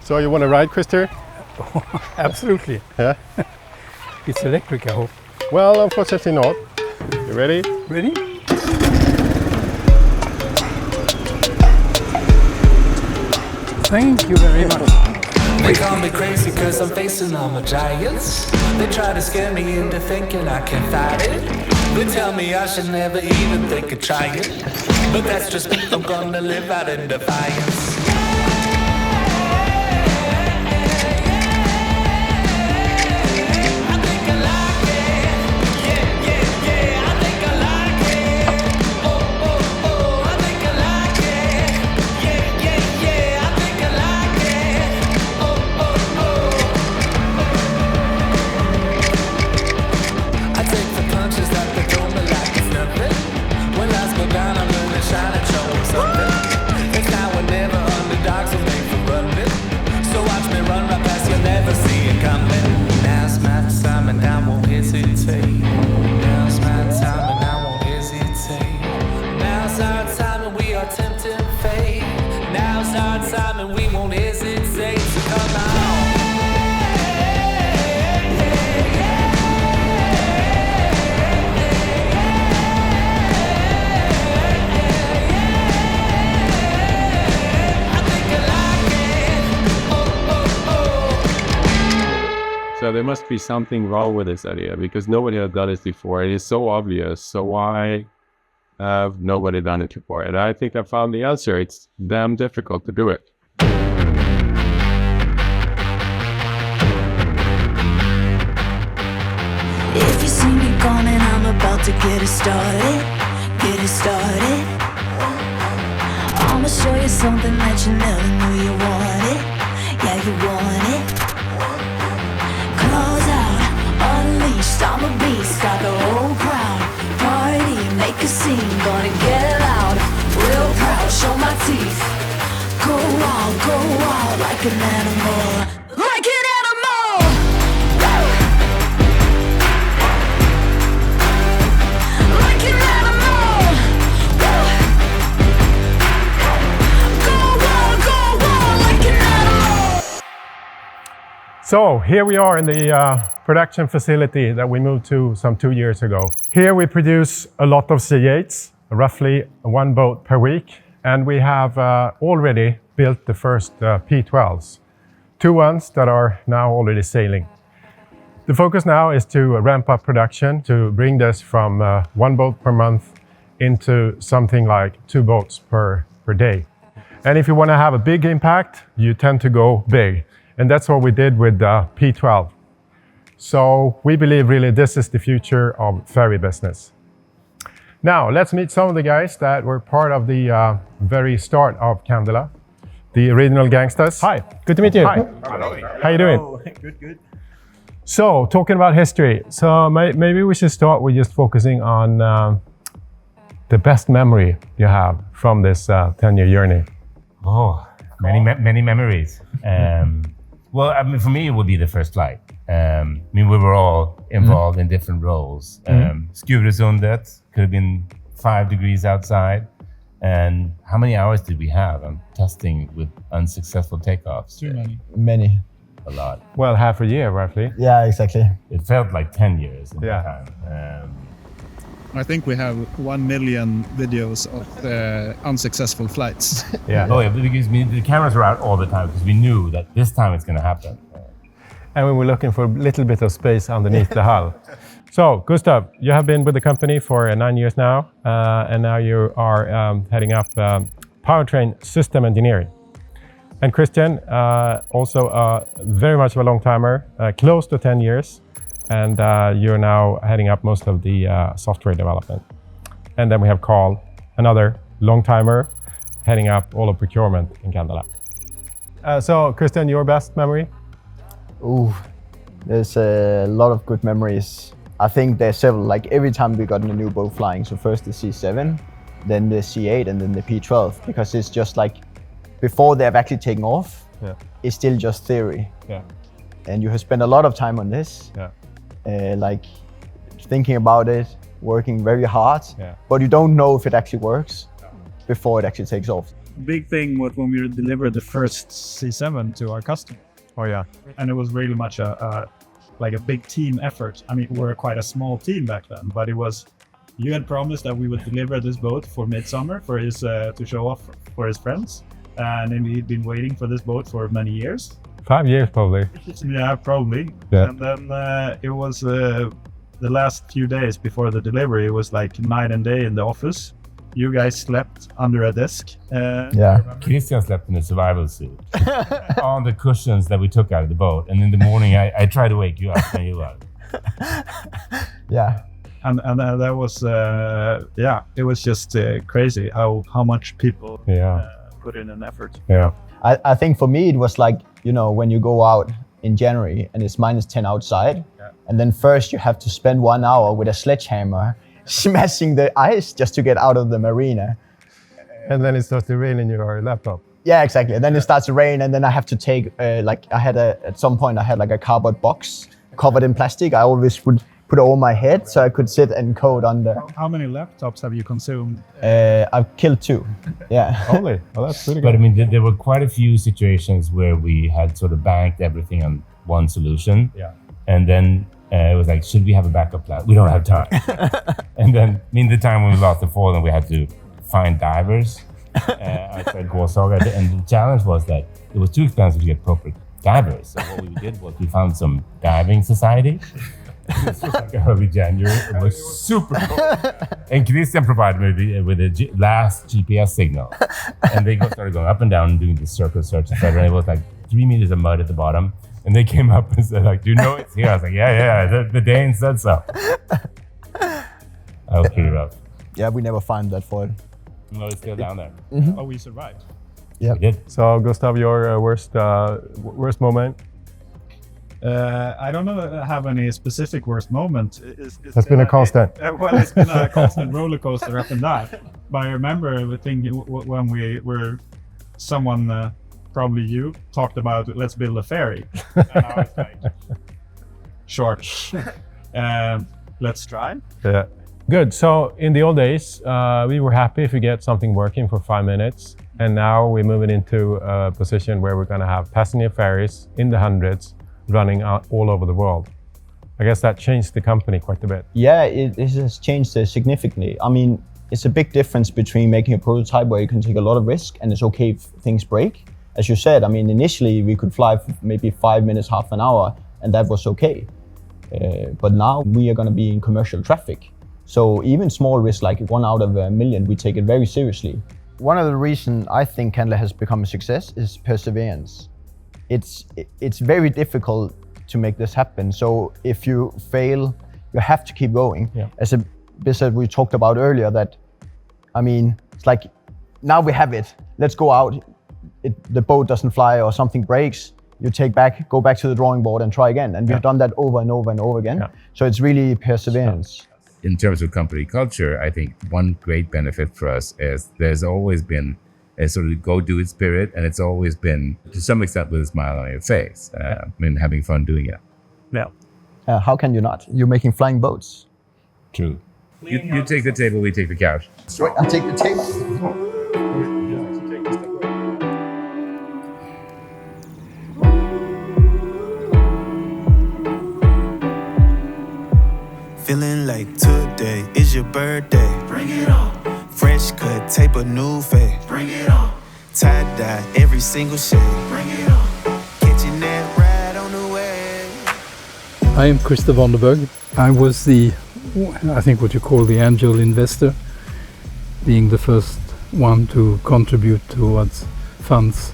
So you want to ride, Christer? Absolutely. Yeah? It's electric, I hope. Well, unfortunately not. You ready? Ready? Thank you very much. They call me crazy cause I'm facing all my giants. They try to scare me into thinking I can fight it. They tell me I should never even think of trying. But that's just me, I'm gonna live out in defiance. So there must be something wrong with this idea because nobody has done it before. It is so obvious. So why have nobody done it before? And I think I found the answer. It's damn difficult to do it. If you see me coming, I'm about to get it started. Get it started. I'ma show you something that you never knew you wanted. Yeah, you want it. Claws out, unleashed, I'm a beast. Got the whole crowd. Party, make a scene. Gonna get it loud. Real proud, show my teeth. Go wild like an animal. Like an animal! Like an animal! Go wild like an animal! So here we are in the production facility that we moved to some 2 years ago. Here we produce a lot of C8s, roughly one boat per week. And we have already built the first P12s, 2 ones that are now already sailing. The focus now is to ramp up production to bring this from 1 boat per month into something like 2 boats per day. And if you want to have a big impact, you tend to go big. And that's what we did with P12. So we believe really this is the future of ferry business. Now, let's meet some of the guys that were part of the very start of Candela, the original gangsters. Hi, good to meet you. Hi. How you doing? Good. So, talking about history. So maybe we should start with just focusing on the best memory you have from this 10-year journey. Oh, many memories. Well, I mean, for me, it would be the first flight. I mean, we were all involved in different roles. Skuresundet could have been 5 degrees outside. And how many hours did we have on testing with unsuccessful takeoffs? Too many. Many. A lot. Well, half a year, roughly. Yeah, exactly. It felt like 10 years in Yeah. that time. I think we have 1 million videos of unsuccessful flights. Yeah. Oh, yeah, because the cameras were out all the time because we knew that this time it's going to happen. And we were looking for a little bit of space underneath the hull. So, Gustav, you have been with the company for 9 years now, and now you are heading up powertrain system engineering. And Christian, also very much of a long timer, close to 10 years, and you're now heading up most of the software development. And then we have Carl, another long timer, heading up all of procurement in Candela. So, Christian, your best memory? Ooh, there's a lot of good memories. I think there's several, like every time we got in a new boat flying, so first the C7, then the C8 and then the P12, because it's just like, before they have actually taken off, it's still just theory. Yeah. And you have spent a lot of time on this, like thinking about it, working very hard, but you don't know if it actually works before it actually takes off. big thing was when we delivered the first C7 to our customer. Oh yeah. And it was really much a big team effort. I mean, we were quite a small team back then, but it was, you had promised that we would deliver this boat for midsummer for his to show off for his friends, and then he'd been waiting for this boat for many years. 5 years probably. Yeah, probably. Yeah. And then it was the last few days before the delivery. It was like night and day in the office. You guys slept under a desk. Yeah. Christian slept in a survival suit on the cushions that we took out of the boat. And in the morning, I tried to wake you up and you were. Yeah. And that was, it was just crazy how much people put in an effort. Yeah. I think for me it was like, when you go out in January and it's -10 outside, and then first you have to spend 1 hour with a sledgehammer smashing the ice just to get out of the marina. And then it starts to rain in your laptop. Yeah, exactly. And then it starts to rain, and then I have to take at some point I had like a cardboard box covered in plastic. I always would put it over my head so I could sit and code under. How many laptops have you consumed? I've killed 2. Yeah. Only? Oh, that's pretty But good. I mean, there were quite a few situations where we had sort of banked everything on one solution. Yeah. And then it was like, should we have a backup plan? We don't have time. And then, the time when we lost the fall, then we had to find divers outside Gåsaga. And the challenge was that it was too expensive to get proper divers. So what we did was we found some diving society. This was like early January. It was super cold. And Christian provided me with a last GPS signal. And they started going up and down and doing the circle search, etc. And it was like 3 meters of mud at the bottom. And they came up and said, like, do you know it's here? I was like, yeah, the Danes said so. That was pretty rough. Yeah, we never found that foil. No, it's still down there. Oh, we survived. Yeah. We did. So Gustav, your worst moment? I don't have any specific worst moment. That's been a constant. Well, it's been a constant roller coaster up and down. But I remember when we were, someone, probably you, talked about let's build a ferry. And I was like, sure. Let's try. Yeah. Good. So in the old days, we were happy if we get something working for 5 minutes. And now we're moving into a position where we're going to have passenger ferries in the hundreds running out all over the world. I guess that changed the company quite a bit. Yeah, it has changed significantly. I mean, it's a big difference between making a prototype where you can take a lot of risk and it's okay if things break. As you said, I mean, initially we could fly for maybe 5 minutes, half an hour, and that was okay. But now we are going to be in commercial traffic. So even small risks like 1 out of a million, we take it very seriously. One of the reasons I think Candela has become a success is perseverance. It's very difficult to make this happen. So if you fail, you have to keep going. Yeah. As a business we talked about earlier, that, I mean, it's like, now we have it, let's go out. The boat doesn't fly or something breaks, you go back to the drawing board and try again. And we've done that over and over and over again. Yeah. So it's really perseverance. In terms of company culture, I think one great benefit for us is there's always been a sort of go-do-it spirit, and it's always been, to some extent, with a smile on your face. Having fun doing it. Yeah. How can you not? You're making flying boats. True. You take the table, we take the couch. Wait, I'll take the table. Feeling like today is your birthday. Bring it on. Fresh cut, tape a new fade. Bring it on. Tie dye, every single shade. Bring it on. Catching that ride on the way. I am Christer Vonderberg. I was I think what you call the angel investor, being the first one to contribute towards funds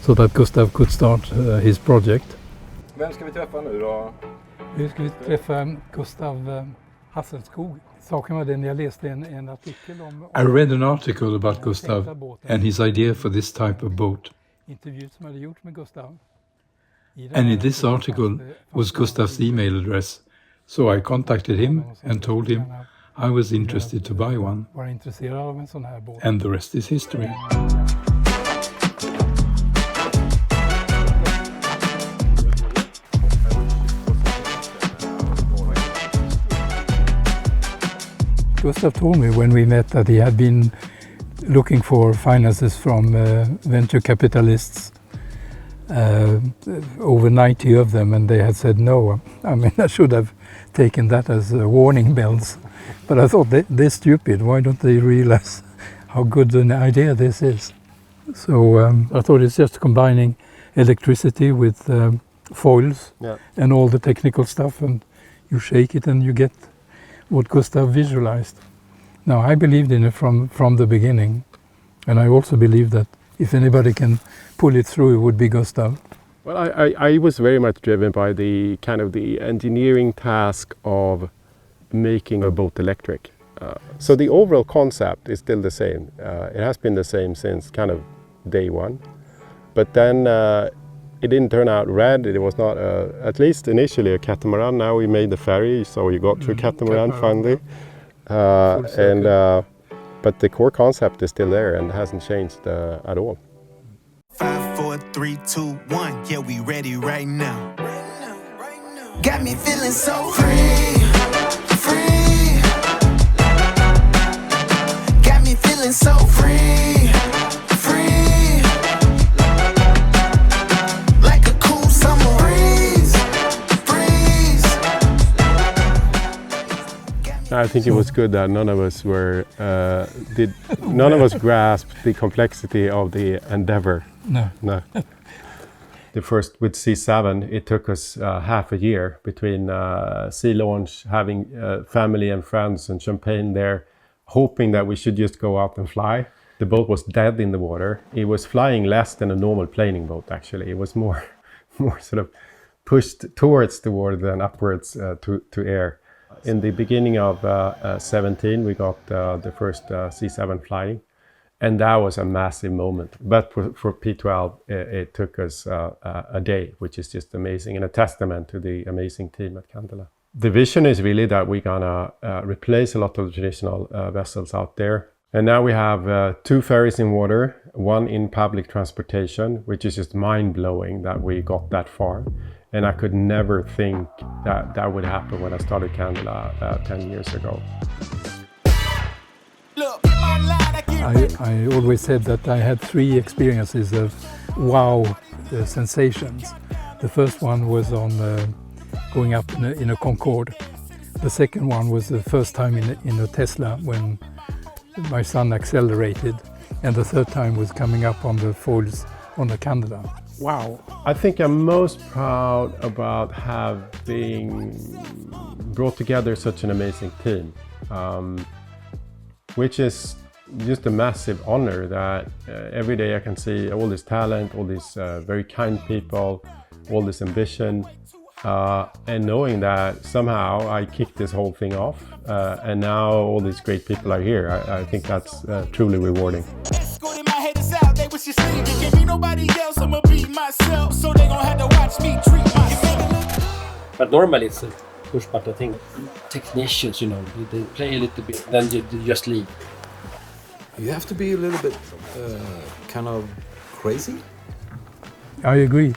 so that Gustav could start his project. Vem ska vi träffa nu då? Nu ska vi träffa Gustav Hasselskog. Saken var den, jag läste en artikel om... I read an article about Gustav and his idea for this type of boat. Intervju som hade gjort med Gustav. And in this article was Gustav's email address. So I contacted him and told him I was interested to buy one. Var intresserad av en sån här båt. And the rest is history. Gustav told me when we met that he had been looking for finances from venture capitalists, over 90 of them, and they had said no. I mean, I should have taken that as warning bells, but I thought they're stupid. Why don't they realize how good an idea this is? So I thought it's just combining electricity with foils and all the technical stuff, and you shake it and you get what Gustav visualized. Now, I believed in it from the beginning, and I also believe that if anybody can pull it through, it would be Gustav. Well, I was very much driven by the kind of the engineering task of making a boat electric. So the overall concept is still the same. It has been the same since kind of day one. But then it didn't turn out red. It was not, at least initially, a catamaran. Now we made the ferry, so you got through catamaran finally. But the core concept is still there and hasn't changed at all. 5, 4, 3, 2, 1. Yeah, we ready right now. Got me feeling so free, free. Got me feeling so free, free. Like a cool summer breeze, breeze. I think it was good that none of us grasped the complexity of the endeavor. No. The first with C7, it took us half a year between sea launch, having family and friends and champagne there, hoping that we should just go out and fly. The boat was dead in the water. It was flying less than a normal planing boat, actually. It was more sort of pushed towards the water than upwards to air. In the beginning of 17, we got the first C7 flying. And that was a massive moment. But for P12, it took us a day, which is just amazing and a testament to the amazing team at Candela. The vision is really that we're gonna replace a lot of the traditional vessels out there. And now we have 2 ferries in water, 1 in public transportation, which is just mind-blowing that we got that far. And I could never think that that would happen when I started Candela 10 years ago. I always said that I had 3 experiences of wow sensations. The first one was on going up in a Concorde. The second one was the first time in a Tesla when my son accelerated. And the third time was coming up on the foils on the Candela. Wow. I think I'm most proud about having brought together such an amazing team, which is just a massive honor that every day I can see all this talent, all these very kind people, all this ambition, and knowing that somehow I kicked this whole thing off, and now all these great people are here. I think that's truly rewarding. But normally it's a push button thing. Technicians, they play a little bit, then you just leave. You have to be a little bit kind of crazy. I agree.